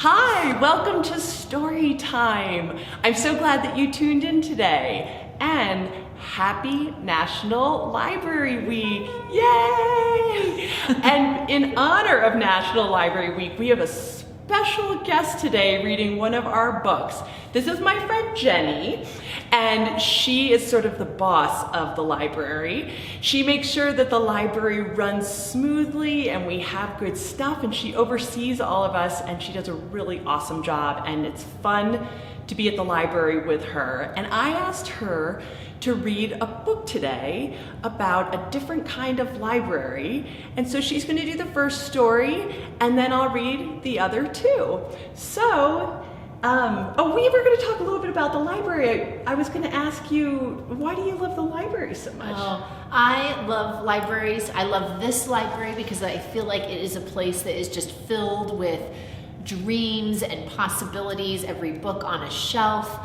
Hi, welcome to Story Time. I'm so glad that you tuned in today. And happy National Library Week. Yay! And in honor of National Library Week, we have a special guest today reading one of our books. This is my friend Jenny, and she is sort of the boss of the library. She makes sure that the library runs smoothly and we have good stuff, and she oversees all of us, and she does a really awesome job, and it's fun to be at the library with her. And I asked her to read a book today about a different kind of library. And so she's going to do the first story, and then I'll read the other two. So, we were going to talk a little bit about the library. I was going to ask you, why do you love the library so much? I love libraries. I love this library because I feel like it is a place that is just filled with dreams and possibilities, every book on a shelf,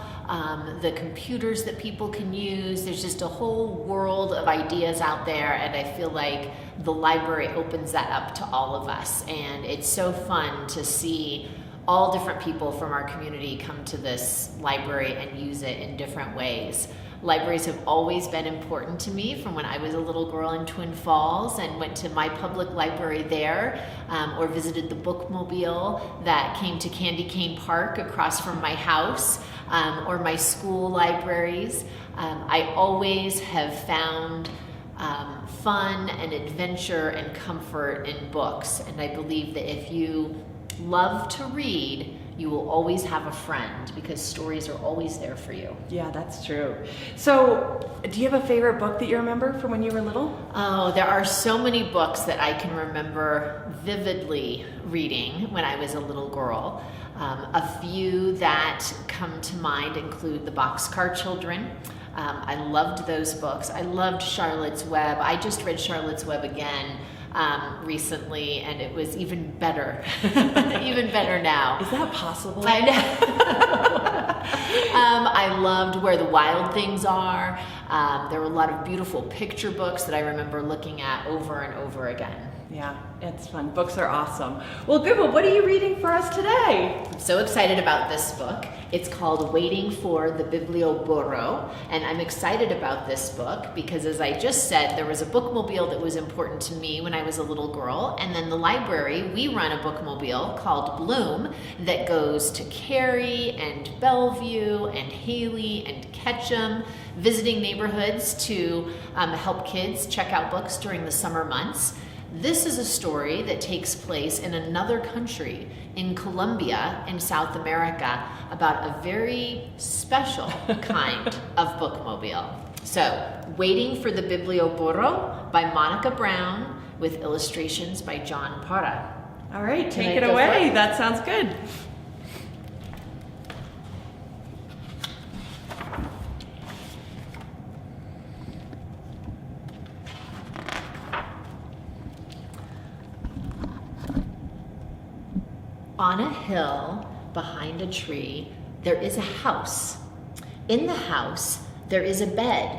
the computers that people can use. There's just a whole world of ideas out there, and I feel like the library opens that up to all of us. And it's so fun to see all different people from our community come to this library and use it in different ways. Libraries have always been important to me from when I was a little girl in Twin Falls and went to my public library there, or visited the bookmobile that came to Candy Cane Park across from my house, or my school libraries. I always have found fun and adventure and comfort in books, and I believe that if you love to read, you will always have a friend because stories are always there for you. Yeah, that's true. So, do you have a favorite book that you remember from when you were little? Oh, there are so many books that I can remember vividly reading when I was a little girl. A few that come to mind include The Boxcar Children. I loved those books. I loved Charlotte's Web. I just read Charlotte's Web again recently, and it was even better, even better now. Is that possible? I know. I loved Where the Wild Things Are. There were a lot of beautiful picture books that I remember looking at over and over again. Yeah, it's fun. Books are awesome. Well, good. Well, what are you reading for us today? I'm so excited about this book. It's called Waiting for the Biblioburro, and I'm excited about this book because, as I just said, there was a bookmobile that was important to me when I was a little girl, and then the library, we run a bookmobile called Bloom that goes to Cary and Bellevue and Haley and Ketchum, visiting neighborhoods to help kids check out books during the summer months. This is a story that takes place in another country, in Colombia, in South America, about a very special kind of bookmobile. So, Waiting for the Biblioburro by Monica Brown with illustrations by John Parra. All right, take it away. That sounds good. On a hill behind a tree, there is a house. In the house, there is a bed,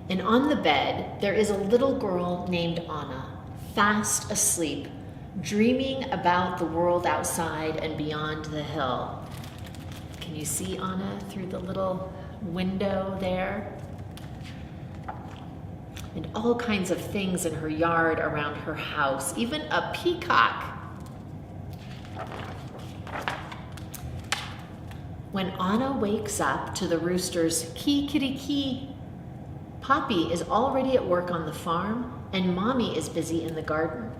and on the bed, there is a little girl named Anna, fast asleep, dreaming about the world outside and beyond the hill. Can you see Anna through the little window there? And all kinds of things in her yard around her house, even a peacock. When Anna wakes up to the rooster's kee-kitty-kee, Poppy is already at work on the farm and Mommy is busy in the garden.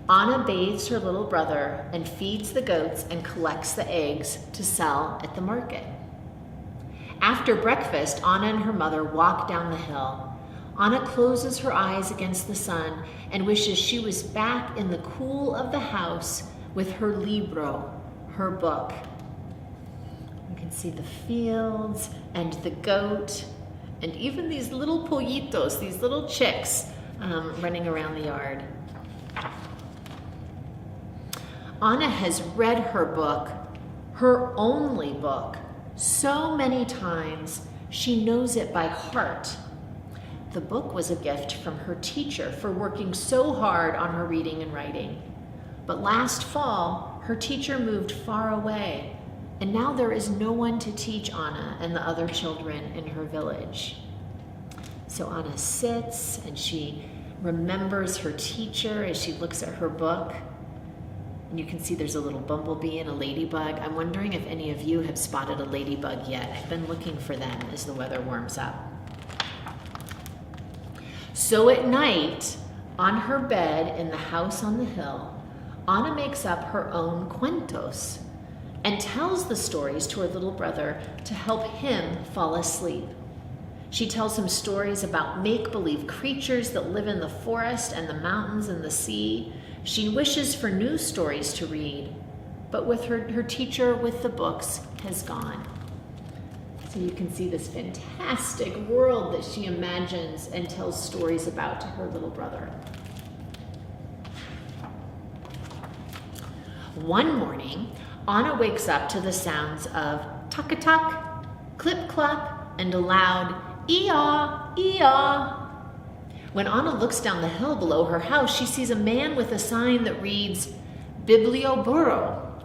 Anna bathes her little brother and feeds the goats and collects the eggs to sell at the market. After breakfast, Anna and her mother walk down the hill. Anna closes her eyes against the sun and wishes she was back in the cool of the house with her libro, her book. You can see the fields and the goat and even these little pollitos, these little chicks running around the yard. Anna has read her book, her only book, so many times she knows it by heart. The book was a gift from her teacher for working so hard on her reading and writing. But last fall, her teacher moved far away, and now there is no one to teach Anna and the other children in her village. So Anna sits and she remembers her teacher as she looks at her book. And you can see there's a little bumblebee and a ladybug. I'm wondering if any of you have spotted a ladybug yet. I've been looking for them as the weather warms up. So at night, on her bed in the house on the hill, Anna makes up her own cuentos and tells the stories to her little brother to help him fall asleep. She tells him stories about make-believe creatures that live in the forest and the mountains and the sea. She wishes for new stories to read, but with her teacher with the books has gone. So you can see this fantastic world that she imagines and tells stories about to her little brother. One morning, Anna wakes up to the sounds of tuck-a-tuck, clip-clop, and a loud ee-aw, ee-aw. When Anna looks down the hill below her house, she sees a man with a sign that reads, Biblioburro.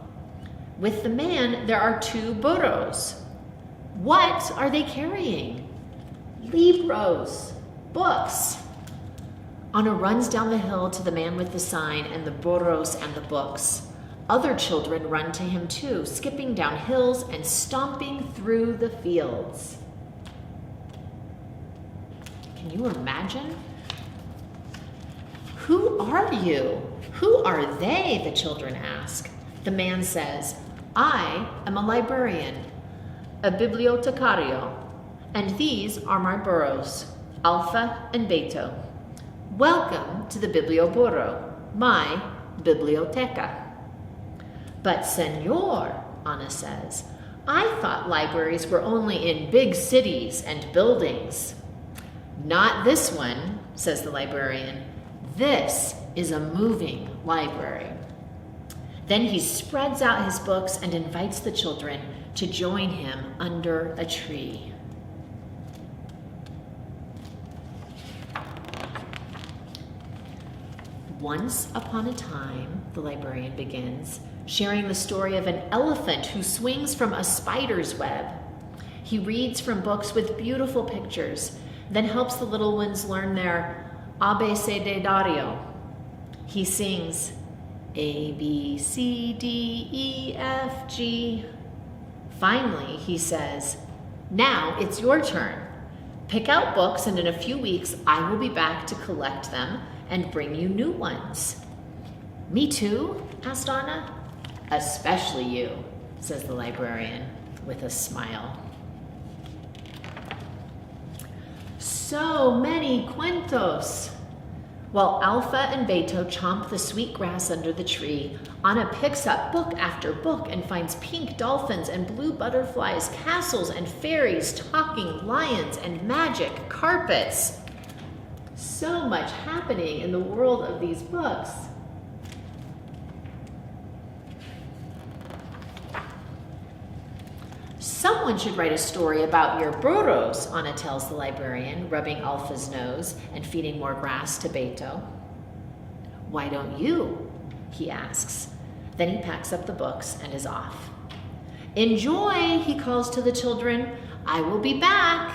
With the man, there are 2 burros. What are they carrying? Libros, books. Anna runs down the hill to the man with the sign and the burros and the books. Other children run to him too, skipping down hills and stomping through the fields. Can you imagine? Who are you? Who are they? The children ask. The man says, I am a librarian, a bibliotecario, and these are my burros, Alpha and Beto. Welcome to the Biblioburro, my biblioteca. But senor, Anna says, I thought libraries were only in big cities and buildings. Not this one, says the librarian. This is a moving library. Then he spreads out his books and invites the children to join him under a tree. Once upon a time, the librarian begins, sharing the story of an elephant who swings from a spider's web. He reads from books with beautiful pictures, then helps the little ones learn their abecedario. He sings A, B, C, D, E, F, G. Finally, he says, now it's your turn. Pick out books, and in a few weeks, I will be back to collect them and bring you new ones. Me too? Asked Anna. Especially you, says the librarian with a smile. So many cuentos. While Alpha and Beto chomp the sweet grass under the tree, Anna picks up book after book and finds pink dolphins and blue butterflies, castles and fairies, talking lions and magic carpets. So much happening in the world of these books. Someone should write a story about your burros, Anna tells the librarian, rubbing Alpha's nose and feeding more grass to Beto. Why don't you? He asks. Then he packs up the books and is off. Enjoy, he calls to the children. I will be back.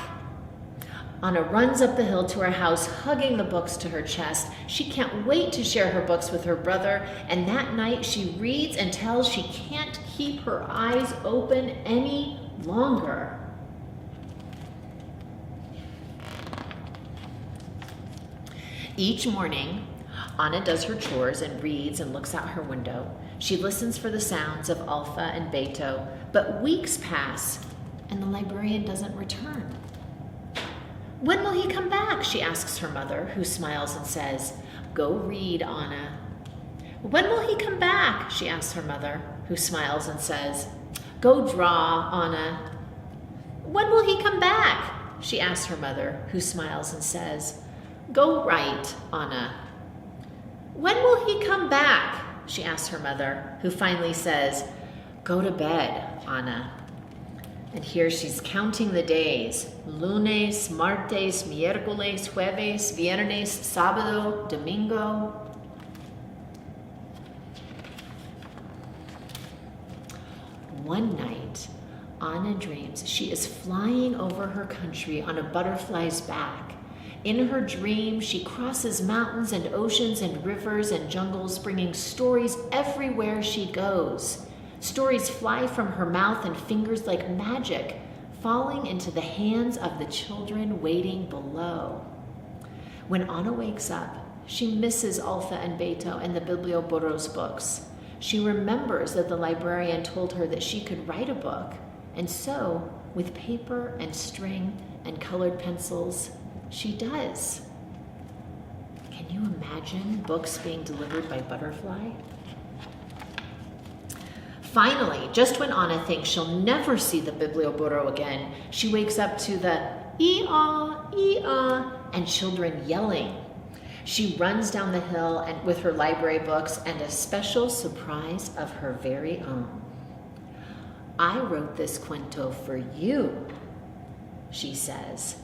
Anna runs up the hill to her house, hugging the books to her chest. She can't wait to share her books with her brother, and that night she reads until she can't keep her eyes open any longer. Each morning, Anna does her chores and reads and looks out her window. She listens for the sounds of Alpha and Beto, but weeks pass and the librarian doesn't return. When will he come back? She asks her mother, who smiles and says, Go read, Anna. When will he come back? She asks her mother, who smiles and says, Go draw, Anna. When will he come back? She asks her mother, who smiles and says, Go write, Anna. When will he come back? She asks her mother, who finally says, Go to bed, Anna. And here she's counting the days. Lunes, martes, miércoles, jueves, viernes, sábado, domingo. one night, Anna dreams she is flying over her country on a butterfly's back. In her dream, she crosses mountains and oceans and rivers and jungles, bringing stories everywhere she goes. Stories fly from her mouth and fingers like magic, falling into the hands of the children waiting below. When Anna wakes up, she misses Alpha and Beta and the Biblioburro's books. She remembers that the librarian told her that she could write a book, and so, with paper and string and colored pencils, she does. Can you imagine books being delivered by butterfly? Finally, just when Anna thinks she'll never see the Biblioburro again, she wakes up to the ee-ah, ee-ah, and children yelling. She runs down the hill and with her library books and a special surprise of her very own. I wrote this cuento for you, she says.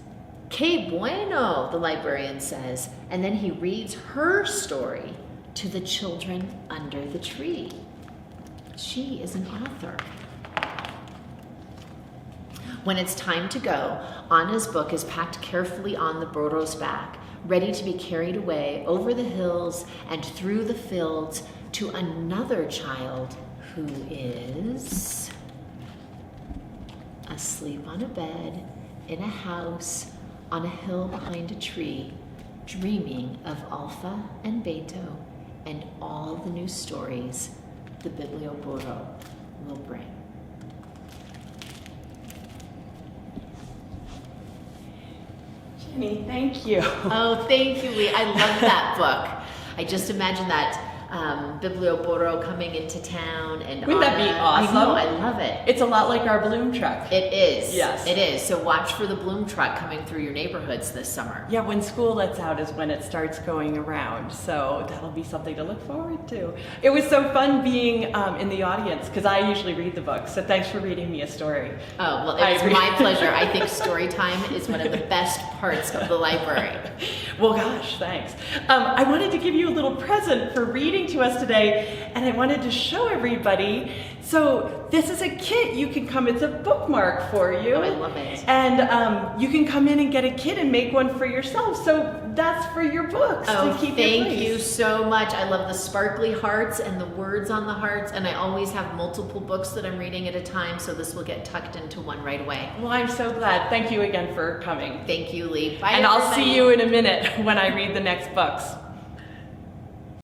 Que bueno, the librarian says, and then he reads her story to the children under the tree. She is an author. When it's time to go, Anna's book is packed carefully on the burro's back, ready to be carried away over the hills and through the fields to another child who is asleep on a bed, in a house, on a hill behind a tree, dreaming of Alpha and Beta and all the new stories the Biblioburro will bring. Jenny, thank you. Oh, thank you, Lee. I love that book. I just imagine that Biblioburro coming into town and Wouldn't that be awesome? I know, I love it. It's a lot like our Bloom truck. It is. Yes. It is. So watch for the Bloom truck coming through your neighborhoods this summer. Yeah, when school lets out is when it starts going around. So that'll be something to look forward to. It was so fun being in the audience because I usually read the book. So thanks for reading me a story. Oh, well, it was my pleasure. I think story time is one of the best parts of the library. Well, gosh, thanks. I wanted to give you a little present for reading to us today, and I wanted to show everybody. So this is a kit. You can come, it's a bookmark for you. Oh, I love it. And you can come in and get a kit and make one for yourself. So that's for your books Oh, to keep thank in place. you so much. I love the sparkly hearts and the words on the hearts, and I always have multiple books that I'm reading at a time, so this will get tucked into one right away. Well, I'm so glad. Thank you again for coming. Thank you, Lee. Bye, And I'll everybody. see you in a minute when I read the next books.